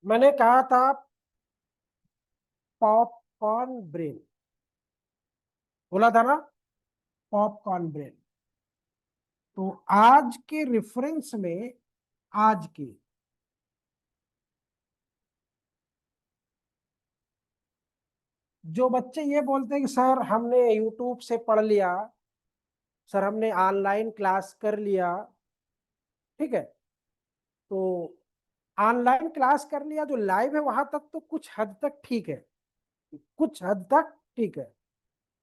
मैंने कहा था पॉपकॉर्न ब्रेन, बोला था ना, पॉपकॉर्न ब्रेन। तो आज के रेफरेंस में, आज के जो बच्चे ये बोलते हैं कि सर हमने यूट्यूब से पढ़ लिया, सर हमने ऑनलाइन क्लास कर लिया, ठीक है, तो ऑनलाइन क्लास कर लिया, जो लाइव है वहां तक तो कुछ हद तक ठीक है, कुछ हद तक ठीक है।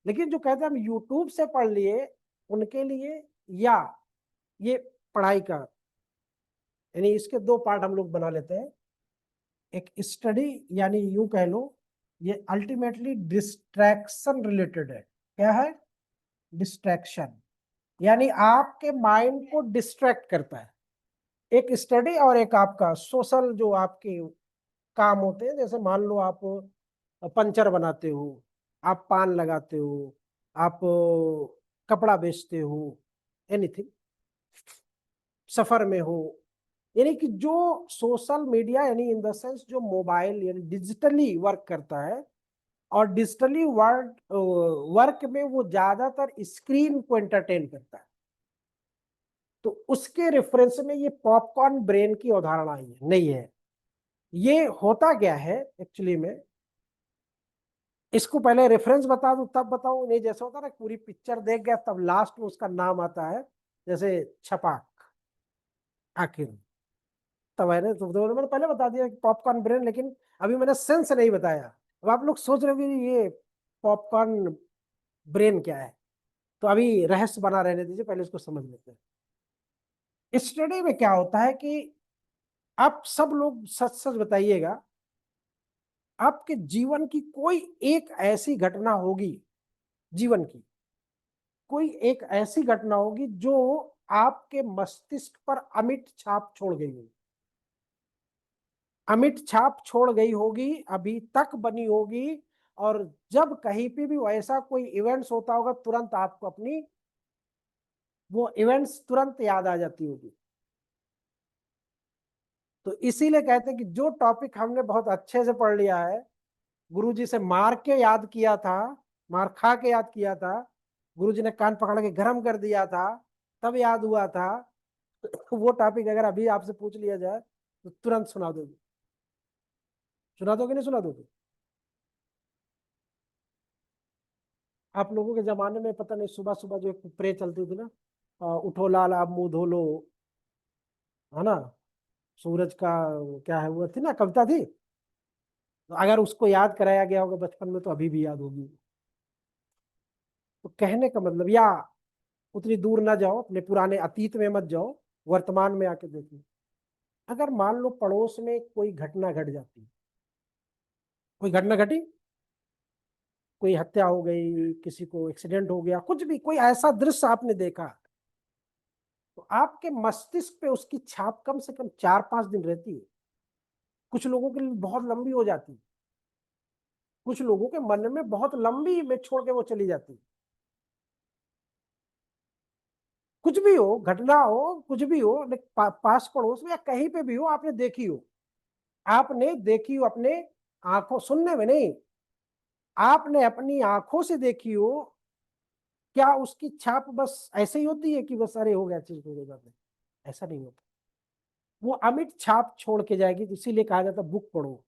लेकिन जो कहते हैं हम यूट्यूब से पढ़ लिए, उनके लिए, या ये पढ़ाई का, यानी इसके दो पार्ट हम लोग बना लेते हैं। एक स्टडी, यानी यूं कह लो, ये अल्टीमेटली डिस्ट्रैक्शन रिलेटेड है। क्या है? डिस्ट्रैक्शन, यानी आपके माइंड को डिस्ट्रैक्ट करता है। एक स्टडी और एक आपका सोशल जो आपके काम होते हैं, जैसे मान लो आप पंचर बनाते हो, आप पान लगाते हो, आप कपड़ा बेचते हो, एनीथिंग, सफर में हो, यानी कि जो सोशल मीडिया, यानी इन द सेंस जो मोबाइल यानी डिजिटली वर्क करता है, और डिजिटली वर्क वर्क में वो ज्यादातर स्क्रीन को एंटरटेन करता है, तो उसके रेफरेंस में ये पॉपकॉर्न ब्रेन की अवधारणा ही है, नहीं है। ये होता क्या है एक्चुअली में, इसको पहले रेफरेंस बता दूं तब बताऊं, नहीं जैसे होता है ना पूरी पिक्चर देख गया तब लास्ट में उसका नाम आता है, जैसे छपाक, आखिर, तब है ना, तो मैंने पहले बता दिया कि पॉपकॉर्न ब्रेन, लेकिन अभी मैंने सेंस नहीं बताया। अब आप लोग सोच रहे हो कि ये पॉपकॉर्न ब्रेन क्या है, तो अभी रहस्य बना रहने दीजिए, पहले इसको समझ लेते हैं। स्टडी में क्या होता है कि आप सब लोग सच सच बताइएगा, आपके जीवन की कोई एक ऐसी घटना होगी, जीवन की कोई एक ऐसी घटना होगी जो आपके मस्तिष्क पर अमिट छाप छोड़ गई होगी, अमिट छाप छोड़ गई होगी, अभी तक बनी होगी, और जब कहीं पे भी वैसा कोई इवेंट्स होता होगा, तुरंत आपको अपनी वो इवेंट्स तुरंत याद आ जाती होगी। तो इसीलिए कहते हैं कि जो टॉपिक हमने बहुत अच्छे से पढ़ लिया है, गुरुजी से मार के याद किया था, मार खा के याद किया था, गुरुजी ने कान पकड़ के गरम कर दिया था, तब याद हुआ था, वो टॉपिक अगर अभी आपसे पूछ लिया जाए तो तुरंत सुना दोगे, सुना दोगे नहीं सुना दोगे? आप लोगों के जमाने में पता नहीं, सुबह सुबह जो एक प्रे चलती थी ना, उठो लाल आप मुंह धो लो, है ना, सूरज का, क्या है वो थी ना, कविता थी, तो अगर उसको याद कराया गया होगा बचपन में तो अभी भी याद होगी। तो कहने का मतलब, या उतनी दूर ना जाओ, अपने पुराने अतीत में मत जाओ, वर्तमान में आके देखो। अगर मान लो पड़ोस में कोई घटना घट जाती, कोई घटना घटी, कोई हत्या हो गई, किसी को एक्सीडेंट हो गया, कुछ भी कोई ऐसा दृश्य आपने देखा, तो आपके मस्तिष्क पे उसकी छाप कम से कम 4-5 दिन रहती है। कुछ लोगों के लिए बहुत लंबी हो जाती है, कुछ लोगों के मन में बहुत लंबी में छोड़ के वो चली जाती है। कुछ भी हो, घटना हो, कुछ भी हो, पास पड़ोस में या कहीं पे भी हो, आपने देखी हो, आपने देखी हो अपने आंखों, सुनने में नहीं, आपने अपनी आंखों से देखी हो, क्या उसकी छाप बस ऐसे ही होती है कि बस अरे हो गया चीज, हो गया, ऐसा नहीं होता, वो अमिट छाप छोड़ के जाएगी। तो इसीलिए कहा जाता बुक पढ़ो।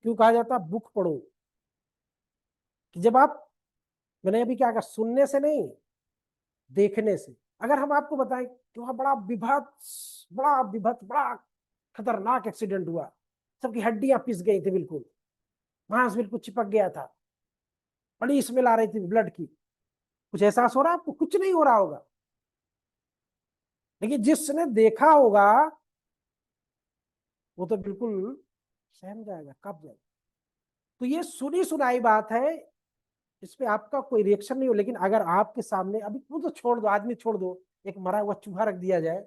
क्यों कहा जाता बुक पढ़ो? कि जब आप, मैंने अभी क्या कहा, सुनने से नहीं, देखने से। अगर हम आपको बताएं कि वहां बड़ा विभत्स, बड़ा खतरनाक एक्सीडेंट हुआ, सबकी हड्डियां पिस गई थी बिल्कुल, मांस बिल्कुल चिपक गया था, बड़ी स्मेल आ रही थी ब्लड की, कुछ एहसास हो रहा है आपको? कुछ नहीं हो रहा होगा, लेकिन जिसने देखा होगा वो तो बिल्कुल सहम जाएगा, कब जाएगा। तो ये सुनी सुनाई बात है, इस पे आपका कोई रिएक्शन नहीं हो, लेकिन अगर आपके सामने अभी, वो तो छोड़ दो, आदमी छोड़ दो, एक मरा हुआ चूहा रख दिया जाए,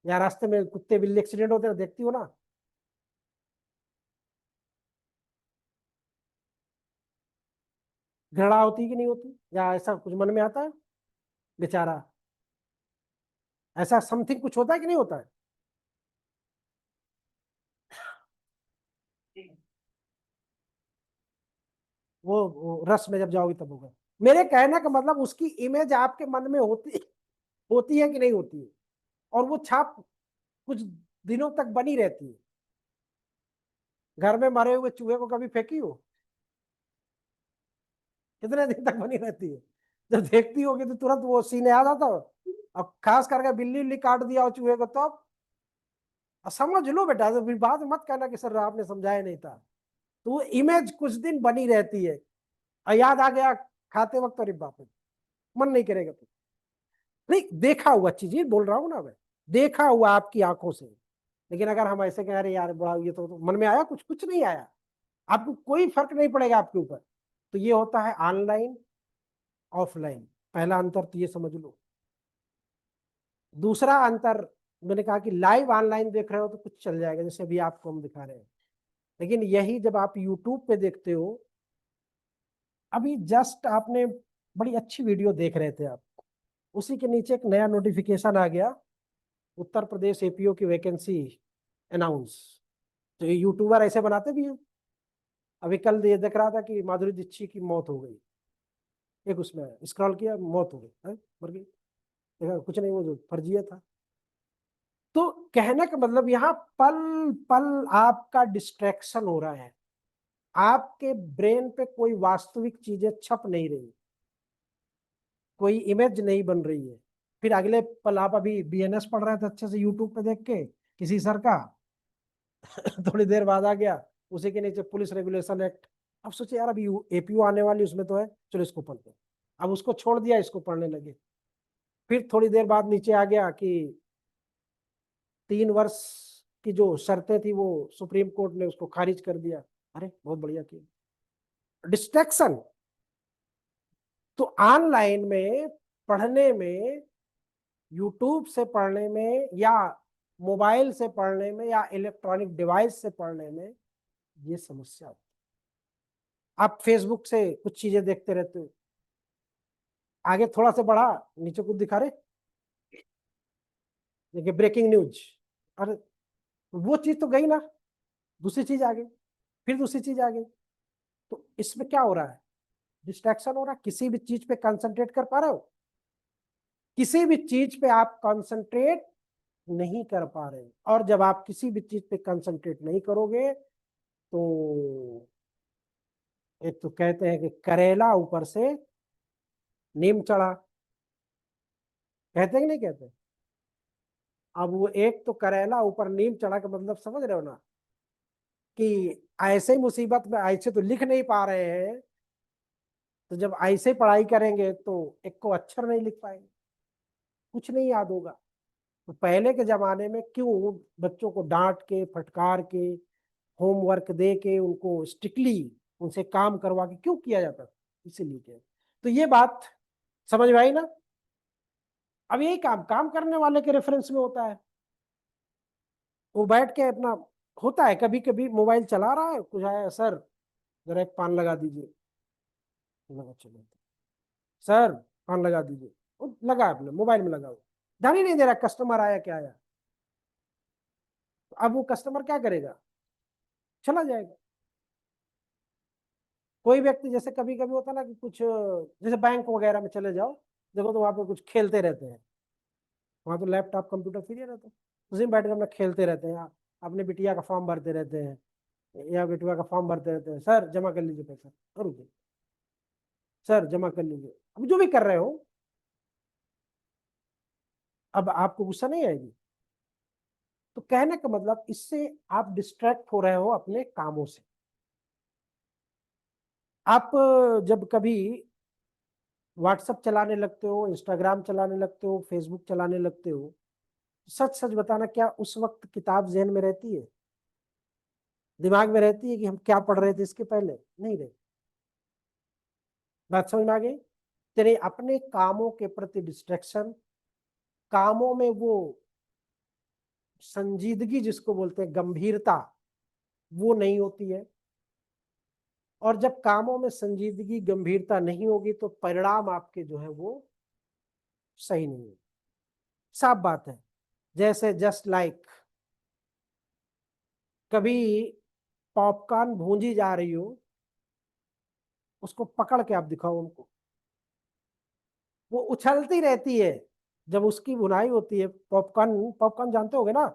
या रास्ते में कुत्ते बिल्ली एक्सीडेंट होते हैं देखती हो ना, घृणा होती कि नहीं होती, या ऐसा कुछ मन में आता है? बेचारा, ऐसा समथिंग कुछ होता है कि नहीं होता है? वो रस में जब जाओगी तब होगा। मेरे कहने का मतलब उसकी इमेज आपके मन में होती होती है कि नहीं होती है, और वो छाप कुछ दिनों तक बनी रहती है। घर में मरे हुए चूहे को कभी फेंकी हो? कितने दिन तक बनी रहती है। जब देखती होगी तो तुरंत वो सीने आ जाता हो। अब खास करके बिल्ली उल्ली काट दिया हो चूहे को तो अब समझ लो बेटा, तो फिर बाद में मत कहना कि सर आपने समझाया नहीं था। तो वो इमेज कुछ दिन बनी रहती है, और याद आ गया खाते वक्त, अरे बाप रे, मन नहीं करेगा। तो नहीं, देखा हुआ चीज ही बोल रहा हूँ ना मैं, देखा हुआ आपकी आंखों से। लेकिन अगर हम ऐसे कह रहे यार बड़ा ये तो मन में आया, कुछ कुछ नहीं आया, आपको कोई फर्क नहीं पड़ेगा आपके ऊपर। तो ये होता है ऑनलाइन ऑफलाइन, पहला अंतर तो ये समझ लो। दूसरा अंतर, मैंने कहा कि लाइव ऑनलाइन देख रहे हो तो कुछ चल जाएगा, जैसे अभी आपको हम दिखा रहे हैं। लेकिन यही जब आप यूट्यूब पे देखते हो, अभी जस्ट आपने बड़ी अच्छी वीडियो देख रहे थे आप, उसी के नीचे एक नया नोटिफिकेशन आ गया, उत्तर प्रदेश एपीओ की वैकेंसी अनाउंस। तो ये यूट्यूबर ऐसे बनाते भी हैं। अभी कल ये देख रहा था कि माधुरी दीक्षित की मौत हो गई, एक उसमें स्क्रॉल किया, मौत हो गई, मर गई। देखा कुछ नहीं, वो जो फर्जिया था। तो कहने का मतलब यहाँ पल पल आपका डिस्ट्रैक्शन हो रहा है, आपके ब्रेन पे कोई वास्तविक चीजें छप नहीं रही, कोई इमेज नहीं बन रही है। फिर अगले पल आप अभी बीएनएस पढ़ रहे थे अच्छे से यूट्यूब पे देख के किसी सर का, थोड़ी देर बाद आ गया उसी के नीचे पुलिस रेगुलेशन एक्ट। अब सोचे यार अभी एपीओ आने वाली उसमें तो है, चलो इसको पढ़ते हैं। अब उसको छोड़ दिया, इसको पढ़ने लगे। फिर थोड़ी देर बाद नीचे आ गया कि 3 वर्ष की जो शर्तें थी वो सुप्रीम कोर्ट ने उसको खारिज कर दिया। अरे बहुत बढ़िया किया। डिस्ट्रैक्शन। तो ऑनलाइन में पढ़ने में, यूट्यूब से पढ़ने में, या मोबाइल से पढ़ने में, या इलेक्ट्रॉनिक डिवाइस से पढ़ने में ये समस्या होती है। आप फेसबुक से कुछ चीजें देखते रहते हो, आगे थोड़ा सा बढ़ा, नीचे कुछ दिखा रहे, देखिए ब्रेकिंग न्यूज। अरे वो चीज तो गई ना, दूसरी चीज आ गई, फिर दूसरी चीज आ गई। तो इसमें क्या हो रहा है? डिस्ट्रैक्शन हो रहा है। किसी भी चीज पे कंसंट्रेट कर पा रहे हो? किसी भी चीज पे आप कंसंट्रेट नहीं कर पा रहे, और जब आप किसी भी चीज पे कंसंट्रेट नहीं करोगे तो एक तो कहते हैं कि करेला ऊपर से नीम चढ़ा, कहते हैं कि नहीं कहते? अब वो एक तो करेला ऊपर नीम चढ़ा का मतलब समझ रहे हो ना, कि ऐसे ही मुसीबत में ऐसे तो लिख नहीं पा रहे हैं, तो जब ऐसे पढ़ाई करेंगे तो एक को अक्षर नहीं लिख पाएंगे, कुछ नहीं याद होगा। तो पहले के जमाने में क्यों बच्चों को डांट के, फटकार के, होमवर्क दे के, उनको स्ट्रिक्टली उनसे काम करवा के क्यों किया जाता था? इसीलिए क्या। तो ये बात समझ में आई ना? अब यही काम काम करने वाले के रेफरेंस में होता है। वो बैठ के अपना, होता है कभी कभी मोबाइल चला रहा है, कुछ आया, सर जरा एक पान लगा दीजिए, लगा चलो, सर पान लगा दीजिए, वो लगा अपने मोबाइल में लगा हुआ, ध्यान ही नहीं दे रहा कस्टमर आया क्या आया। तो अब वो कस्टमर क्या करेगा? चला जाएगा। कोई व्यक्ति जैसे कभी कभी होता ना कि कुछ, जैसे बैंक वगैरह में चले जाओ, देखो तो वहां पे कुछ खेलते रहते हैं, वहां तो लैपटॉप कंप्यूटर फ्री रहता है, उसी में बैठ कर अपना खेलते रहते हैं, अपने बिटिया का फॉर्म भरते रहते हैं, या बिटुआ का फॉर्म भरते रहते हैं, सर जमा कर लीजिए पैसा, और रुकिए, सर जमा कर लीजिए, अब जो भी कर रहे हो। अब आपको गुस्सा नहीं आएगी? तो कहने का मतलब इससे आप डिस्ट्रैक्ट हो रहे हो अपने कामों से। आप जब कभी व्हाट्सएप चलाने लगते हो, इंस्टाग्राम चलाने लगते हो, फेसबुक चलाने लगते हो, सच सच बताना, क्या उस वक्त किताब जहन में रहती है, दिमाग में रहती है कि हम क्या पढ़ रहे थे इसके पहले? नहीं रहती। बात समझ में आ गई? तेरे अपने कामों के प्रति डिस्ट्रैक्शन, कामों में वो संजीदगी जिसको बोलते हैं, गंभीरता, वो नहीं होती है। और जब कामों में संजीदगी, गंभीरता नहीं होगी तो परिणाम आपके जो है वो सही नहीं है। साफ बात है। जैसे जस्ट लाइक, कभी पॉपकॉर्न भूंजी जा रही हो, उसको पकड़ के आप दिखाओ उनको, वो उछलती रहती है जब उसकी बुनाई होती है। पॉपकॉर्न, पॉपकॉर्न जानते होगे ना,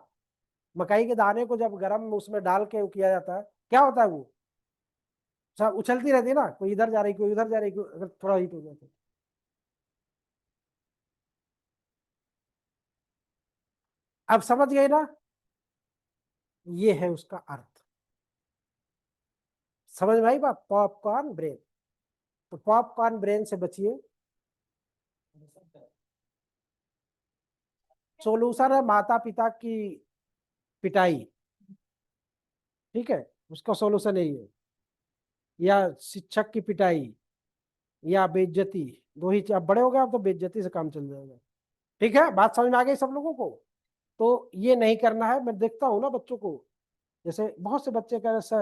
मकई के दाने को जब गरम उसमें डाल के वो किया जाता है, क्या होता है वो सब उछलती रहती है ना, कोई इधर जा रही कोई उधर जा रही, अगर थोड़ा हीट हो जाए तो। अब समझ गए ना, ये है उसका अर्थ। समझ में आई बात, पॉपकॉर्न ब्रेन। तो पॉपकॉर्न ब्रेन से बचिए। सोल्यूशन है माता पिता की पिटाई, ठीक है, उसका सोल्यूशन यही है, या शिक्षक की पिटाई, या बेइज्जती। दो ही आप बड़े हो गए, आप तो बेइज्जती से काम चल जाएगा। ठीक है, बात समझ में आ गई सब लोगों को। तो ये नहीं करना है। मैं देखता हूँ ना बच्चों को, जैसे बहुत से बच्चे कह रहे सर